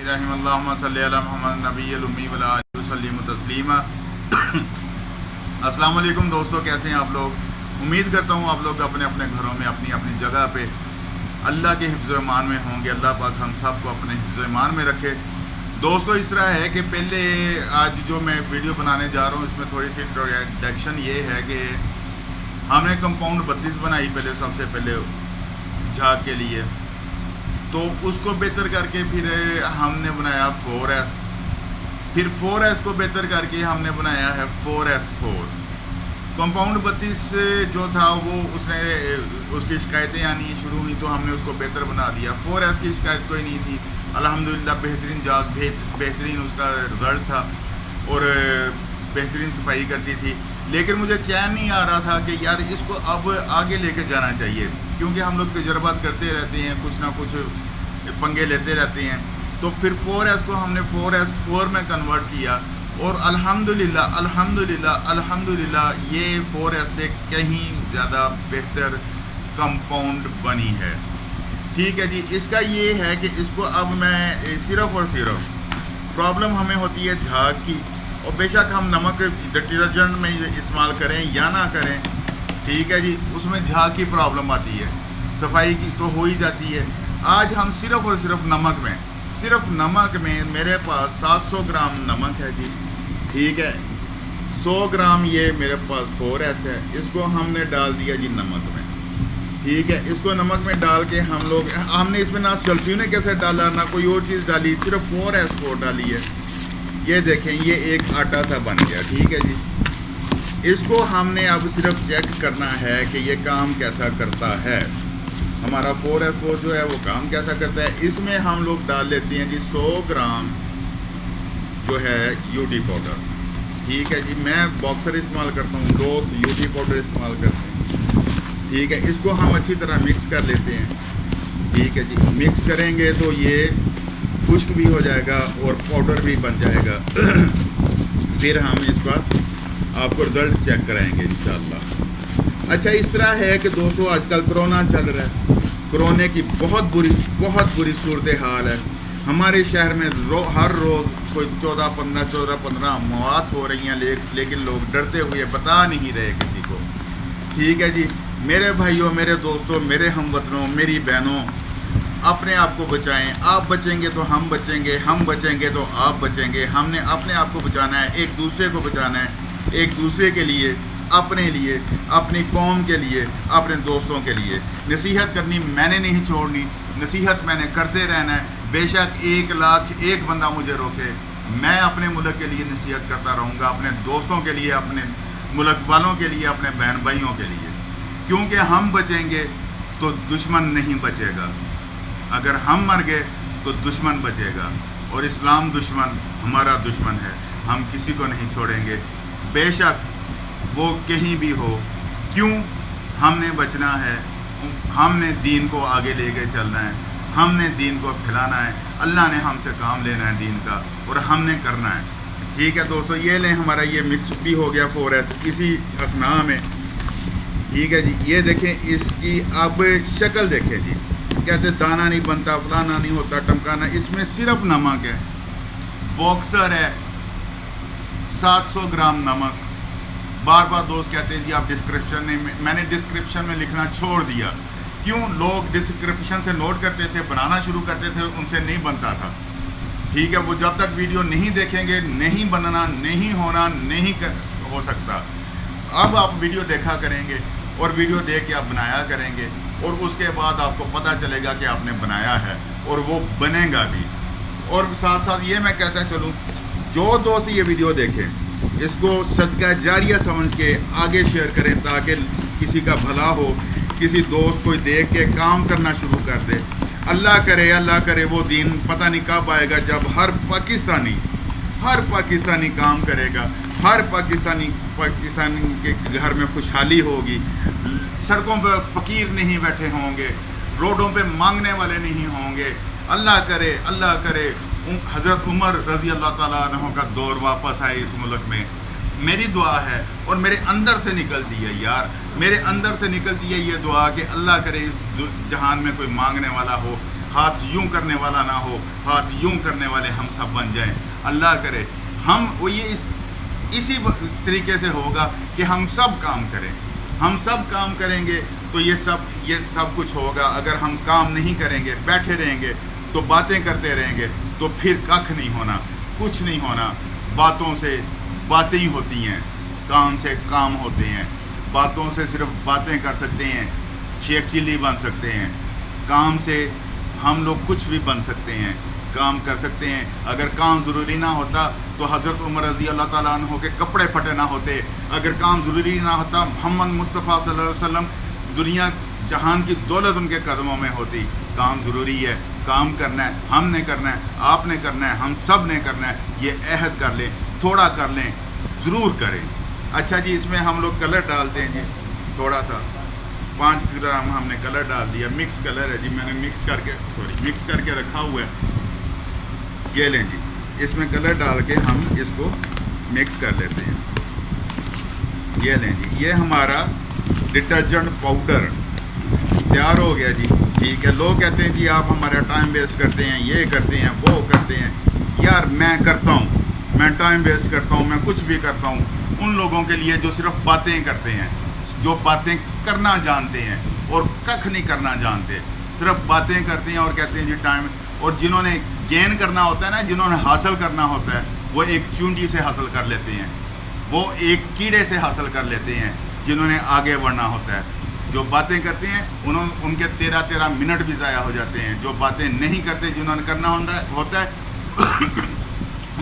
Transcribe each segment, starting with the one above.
अल्लाहुम्मा सल्ली अला मुहम्मद नबील उम्मी व अला आलिहि वसल्लिम तस्लीमा। अस्सलाम वालेकुम दोस्तों, कैसे हैं आप लोग? उम्मीद करता हूँ आप लोग अपने अपने घरों में अपनी अपनी जगह पे अल्लाह के हिफ्ज़ ईमान में होंगे। अल्लाह पाक हम सब को अपने हिफ्ज़ ईमान में रखे। दोस्तों, इस तरह है कि पहले आज जो मैं वीडियो बनाने जा रहा हूँ इसमें थोड़ी सी इंट्रोडक्शन ये है कि हमने कंपाउंड 32 बनाई पहले, सबसे पहले झाग के लिए, तो उसको बेहतर करके फिर हमने बनाया 4S, फिर 4S को बेहतर करके हमने बनाया है 4S4। कंपाउंड 32 जो था वो उसकी शिकायतें आनी शुरू हुई तो हमने उसको बेहतर बना दिया। 4S की शिकायत कोई नहीं थी, अल्हम्दुलिल्लाह बेहतरीन जाग, बेहतरीन उसका रिज़ल्ट था और बेहतरीन सफाई करती थी। लेकिन मुझे चैन नहीं आ रहा था कि यार इसको अब आगे लेके जाना चाहिए, क्योंकि हम लोग तजर्बात करते रहते हैं, कुछ ना कुछ पंगे लेते रहते हैं। तो फिर 4S को हमने 4S4 में कन्वर्ट किया और अल्हम्दुलिल्लाह अल्हम्दुलिल्लाह अल्हम्दुलिल्लाह ये 4S से कहीं ज़्यादा बेहतर कंपाउंड बनी है। ठीक है जी, इसका ये है कि इसको अब मैं सिर्फ़ और सिर्फ प्रॉब्लम हमें होती है झाग की, और बेशक हम नमक डिटर्जेंट में इस्तेमाल करें या ना करें, ठीक है जी, उसमें झाग की प्रॉब्लम आती है, सफाई की तो हो ही जाती है। आज हम सिर्फ़ और सिर्फ नमक में मेरे पास 700 ग्राम नमक है जी, ठीक है, 100 ग्राम ये मेरे पास 4S है, इसको हमने डाल दिया जी नमक में, ठीक है। इसको नमक में डाल के हमने इसमें ना सल्फ्यूरिक एसिड डाला ना कोई और चीज़ डाली, सिर्फ 4S4 डाली है। ये देखें, ये एक आटा सा बन गया, ठीक है जी। इसको हमने अब सिर्फ चेक करना है कि ये काम कैसा करता है, हमारा 4S4 जो है वो काम कैसा करता है। इसमें हम लोग डाल लेते हैं जी 100 ग्राम जो है यूटी पाउडर, ठीक है जी। मैं बॉक्सर इस्तेमाल करता हूँ, दोस्त यूटी पाउडर इस्तेमाल करते हैं, ठीक है। इसको हम अच्छी तरह मिक्स कर लेते हैं, ठीक है जी। मिक्स करेंगे तो ये खुश्क भी हो जाएगा और पाउडर भी बन जाएगा। फिर हम इसका आपको रिज़ल्ट चेक कराएंगे इंशाल्लाह। अच्छा, इस तरह है कि दोस्तों आजकल कोरोना चल रहा है, कोरोना की बहुत बुरी सूरत हाल है हमारे शहर में। हर रोज़ कोई 14-15 मौत हो रही हैं, लेकिन लोग डरते हुए बता नहीं रहे किसी को, ठीक है जी। मेरे भाइयों, मेरे दोस्तों, मेरे हमवतनों, मेरी बहनों, अपने आप को बचाएं। आप बचेंगे तो हम बचेंगे, हम बचेंगे तो आप बचेंगे। हमने अपने आप को बचाना है, एक दूसरे को बचाना है, एक दूसरे के लिए, अपने लिए, अपनी कौम के लिए, अपने दोस्तों के लिए। नसीहत करनी मैंने नहीं छोड़नी, नसीहत मैंने करते रहना है। बेशक 1 लाख 1 बंदा मुझे रोके, मैं अपने मुल्क के लिए नसीहत करता रहूँगा, अपने दोस्तों के लिए, अपने मुल्क वालों के लिए, अपने बहन भाइयों के लिए, क्योंकि हम बचेंगे तो दुश्मन नहीं बचेगा। अगर हम मर गए तो दुश्मन बचेगा, और इस्लाम दुश्मन हमारा दुश्मन है, हम किसी को नहीं छोड़ेंगे, बेशक वो कहीं भी हो। क्यों? हमने बचना है, हमने दीन को आगे लेके चलना है, हमने दीन को फैलाना है। अल्लाह ने हमसे काम लेना है दीन का, और हमने करना है, ठीक है दोस्तों। ये लें, हमारा ये मिक्स भी हो गया 4S इसी असना में, ठीक है जी। ये देखें, इसकी अब शक्ल देखें जी, कहते दाना नहीं बनता, फलाना नहीं होता, टमकाना। इसमें सिर्फ नमक है, बॉक्सर है, 700 ग्राम नमक। बार बार दोस्त कहते हैं जी आप डिस्क्रिप्शन में, मैंने डिस्क्रिप्शन में लिखना छोड़ दिया। क्यों? लोग डिस्क्रिप्शन से नोट करते थे, बनाना शुरू करते थे, उनसे नहीं बनता था, ठीक है। वो जब तक वीडियो नहीं देखेंगे नहीं बनना, नहीं होना, नहीं हो सकता। अब आप वीडियो देखा करेंगे और वीडियो देख के आप बनाया करेंगे, और उसके बाद आपको पता चलेगा कि आपने बनाया है, और वो बनेगा भी। और साथ साथ ये मैं कहता चलूँ, जो दोस्त ये वीडियो देखें इसको सदका जारिया समझ के आगे शेयर करें, ताकि किसी का भला हो, किसी दोस्त को देख के काम करना शुरू कर दे। अल्लाह करे वो दिन पता नहीं कब आएगा जब हर पाकिस्तानी काम करेगा, हर पाकिस्तानी के घर में खुशहाली होगी, सड़कों पर फ़कीर नहीं बैठे होंगे, रोडों पे मांगने वाले नहीं होंगे। अल्लाह करे हज़रत उमर रज़ी अल्लाह ताला अन्हु का दौर वापस आए इस मुल्क में। मेरी दुआ है, और मेरे अंदर से निकलती है यार, मेरे अंदर से निकलती है ये दुआ कि अल्लाह करे इस जहान में कोई मांगने वाला हो, हाथ यूं करने वाला ना हो, हाथ यूं करने वाले हम सब बन जाएं। अल्लाह करे हम वो ये इसी तरीके से होगा कि हम सब काम करें। हम सब काम करेंगे तो ये सब कुछ होगा। अगर हम काम नहीं करेंगे, बैठे रहेंगे तो बातें करते रहेंगे तो फिर कख नहीं होना, कुछ नहीं होना। बातों से बातें ही होती हैं, काम से काम होते हैं। बातों से सिर्फ बातें कर सकते हैं, शेख चिल्ली बन सकते हैं। काम से हम लोग कुछ भी बन सकते हैं, काम कर सकते हैं। अगर काम ज़रूरी ना होता तो हज़रत उमर रज़ी अल्लाह ताला अन्हु के कपड़े फटे ना होते। अगर काम ज़रूरी ना होता मोहम्मद मुस्तफ़ा सल्लल्लाहु अलैहि वसल्लम दुनिया जहान की दौलत उनके कदमों में होती। काम ज़रूरी है, काम करना है, हमने करना है, आपने करना है, हम सब ने करना है। ये अहद कर लें, थोड़ा कर लें, ज़रूर करें। अच्छा जी, इसमें हम लोग कलर डालते हैं जी, थोड़ा सा 5 ग्राम हमने कलर डाल दिया। मिक्स कलर है जी, मैंने मिक्स करके रखा हुआ है। ये लें जी, इसमें कलर डाल के हम इसको मिक्स कर लेते हैं। ये लें जी, ये हमारा डिटर्जेंट पाउडर तैयार हो गया जी। ठीक है, लोग कहते हैं जी आप हमारा टाइम वेस्ट करते हैं, ये करते हैं, वो करते हैं। यार मैं करता हूँ, मैं टाइम वेस्ट करता हूँ, मैं कुछ भी करता हूँ उन लोगों के लिए जो सिर्फ बातें करते हैं, जो बातें करना जानते हैं और कख नहीं करना जानते। सिर्फ बातें करते हैं और कहते हैं जी टाइम। और जिन्होंने गेन करना होता है ना, जिन्होंने हासिल करना होता है, वो एक चूंटी से हासिल कर लेते हैं, वो एक कीड़े से हासिल कर लेते हैं। जिन्होंने आगे बढ़ना होता है, जो बातें करते हैं उनके 13 मिनट भी ज़ाया हो जाते हैं। जो बातें नहीं करते, जिन्होंने करना होता है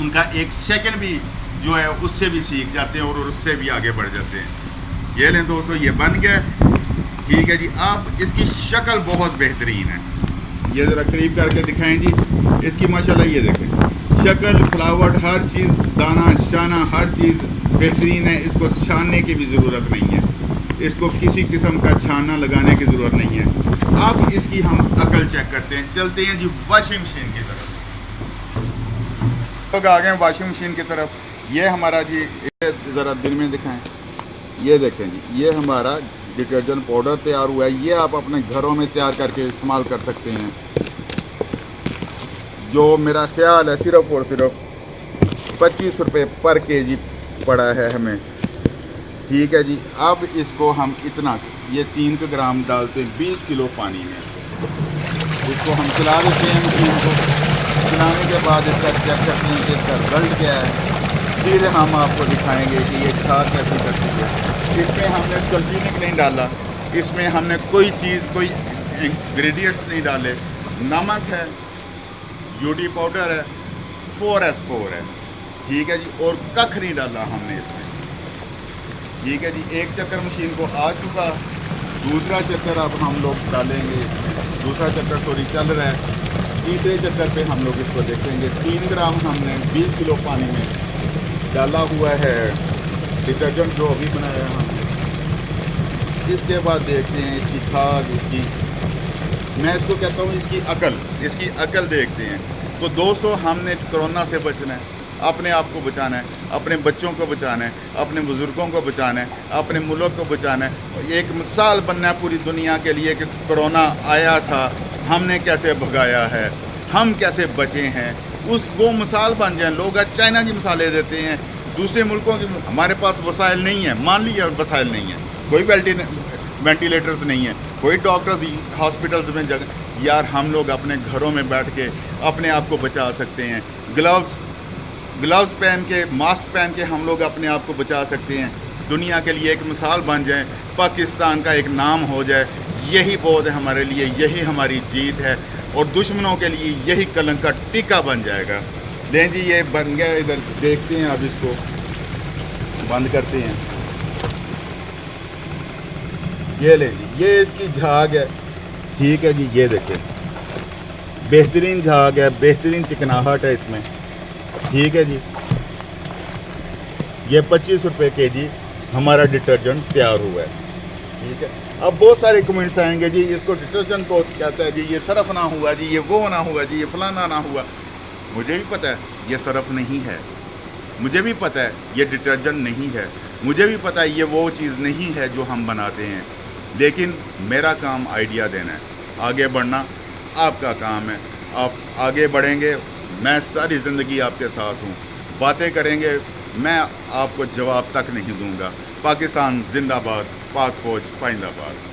उनका 1 सेकंड भी जो है उससे भी सीख जाते हैं और उससे भी आगे बढ़ जाते हैं। ये लें दोस्तों, ये बन गया। ठीक है जी, अब इसकी शक्ल बहुत बेहतरीन है। ये ज़रा करीब करके दिखाएं जी इसकी। माशाल्लाह ये देखें, शक्ल, फ्लावर, हर चीज़, दाना शाना, हर चीज़ बेहतरीन है। इसको छानने की भी ज़रूरत नहीं है, इसको किसी किस्म का छाना लगाने की ज़रूरत नहीं है। अब इसकी हम अकल चेक करते हैं। चलते हैं जी वॉशिंग मशीन की तरफ। लोग आ गए वॉशिंग मशीन की तरफ। ये हमारा जी, ज़रा दिन में दिखाएं। ये देखें जी, ये हमारा डिटर्जेंट पाउडर तैयार हुआ है। ये आप अपने घरों में तैयार करके इस्तेमाल कर सकते हैं। जो मेरा ख्याल है सिर्फ़ और सिर्फ 25 रुपये पर केजी पड़ा है हमें। ठीक है जी, अब इसको हम इतना, ये 3 ग्राम डालते हैं 20 किलो पानी में। इसको हम चला देते हैं मशीन को। चलाने के बाद इसका चेक करते हैं कि इसका रिजल्ट क्या है। फिर हम आपको दिखाएंगे कि ये खा कैसे करती है। इसमें हमने सल्फेनिक नहीं डाला, इसमें हमने कोई चीज़, कोई इंग्रेडिएंट्स नहीं डाले। नमक है, यूडी पाउडर है, 4S4 है। ठीक है जी, और कख नहीं डाला हमने इसमें। ठीक है जी, 1 चक्कर मशीन को आ चुका, दूसरा चक्कर अब हम लोग डालेंगे इसमें। दूसरा चक्कर थोड़ी चल रहा है, तीसरे चक्कर पे हम लोग इसको देखेंगे। 3 ग्राम हमने 20 किलो पानी में डाला हुआ है डिटर्जेंट जो अभी बनाया है हमने। इसके बाद देखते हैं इसकी खाद, इसकी, मैं इसको कहता हूँ इसकी अकल देखते हैं। तो दोस्तों, हमने कोरोना से बचना है, अपने आप को बचाना है, अपने बच्चों को बचाना है, अपने बुज़ुर्गों को बचाना है, अपने मुल्क को बचाना है। एक मिसाल बनना है पूरी दुनिया के लिए कि कोरोना आया था, हमने कैसे भगाया है, हम कैसे बचे हैं, वो मिसाल बन जाए। लोग आज चाइना की मिसालें देते हैं, दूसरे मुल्कों की। हमारे पास वसाइल नहीं है, मान लीजिए वसाइल नहीं है, कोई वेंटिलेटर्स नहीं है, कोई डॉक्टर्स हॉस्पिटल्स में जगह। यार हम लोग अपने घरों में बैठ के अपने आप को बचा सकते हैं। ग्लव्स पहन के, मास्क पहन के हम लोग अपने आप को बचा सकते हैं। दुनिया के लिए एक मिसाल बन जाए, पाकिस्तान का एक नाम हो जाए। यही बहुत है हमारे लिए, यही हमारी जीत है। और दुश्मनों के लिए यही कलंक का टीका बन जाएगा। लें जी, ये बन गया। इधर देखते हैं, अब इसको बंद करते हैं। ये लें जी, ये इसकी झाग है। ठीक है जी, ये देखें, बेहतरीन झाग है, बेहतरीन चिकनाहट है इसमें। ठीक है जी, ये 25 रुपये केजी हमारा डिटर्जेंट तैयार हुआ है। ठीक है, अब बहुत सारे कमेंट्स आएंगे जी इसको डिटर्जेंट को कहता है जी, ये सरफ ना हुआ जी, ये वो ना हुआ जी, ये फलाना ना हुआ। मुझे भी पता है ये सरफ नहीं है, मुझे भी पता है ये डिटर्जेंट नहीं है, मुझे भी पता है ये वो चीज़ नहीं है जो हम बनाते हैं। लेकिन मेरा काम आइडिया देना है, आगे बढ़ना, आपका काम है। आप आगे बढ़ेंगे, मैं सारी ज़िंदगी आपके साथ हूँ। बातें करेंगे, मैं आपको जवाब तक नहीं दूंगा। पाकिस्तान जिंदाबाद, पाक फौज पाइंदाबाद।